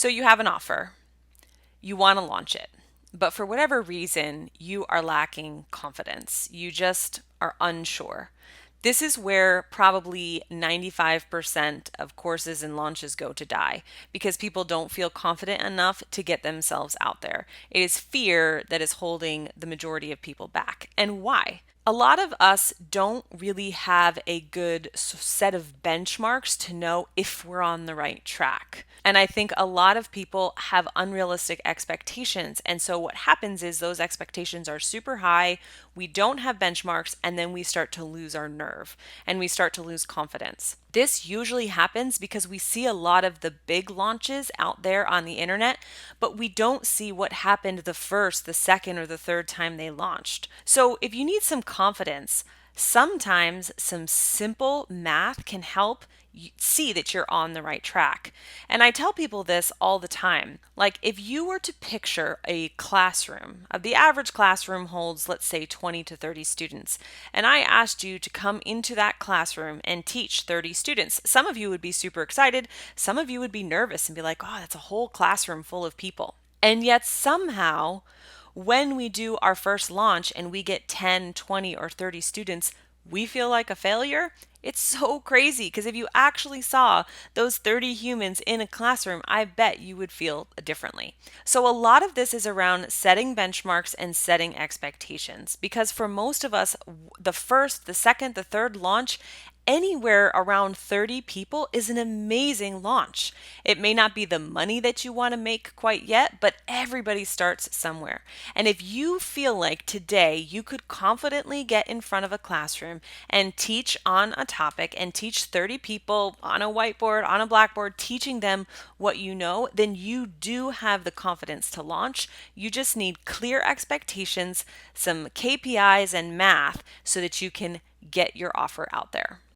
So you have an offer, you want to launch it, but for whatever reason, you are lacking confidence. You just are unsure. This is where probably 95% of courses and launches go to die because people don't feel confident enough to get themselves out there. It is fear that is holding the majority of people back. And why? A lot of us don't really have a good set of benchmarks to know if we're on the right track. And I think a lot of people have unrealistic expectations. And so what happens is those expectations are super high. We don't have benchmarks, and then we start to lose our nerve and we start to lose confidence. This usually happens because we see a lot of the big launches out there on the internet, but we don't see what happened the first, the second, or the third time they launched. So if you need some confidence, sometimes some simple math can help you see that you're on the right track. And I tell people this all the time. Like, if you were to picture a classroom, the average classroom holds, let's say, 20 to 30 students, and I asked you to come into that classroom and teach 30 students. Some of you would be super excited, some of you would be nervous and be like, oh, that's a whole classroom full of people. And yet, somehow, when we do our first launch and we get 10, 20, or 30 students, we feel like a failure. It's so crazy because if you actually saw those 30 humans in a classroom, I bet you would feel differently. So, a lot of this is around setting benchmarks and setting expectations because for most of us, the first, the second, the third launch, anywhere around 30 people is an amazing launch. It may not be the money that you want to make quite yet, but everybody starts somewhere. And if you feel like today you could confidently get in front of a classroom and teach on a topic and teach 30 people on a whiteboard, on a blackboard, teaching them what you know, then you do have the confidence to launch. You just need clear expectations, some KPIs and math so that you can get your offer out there.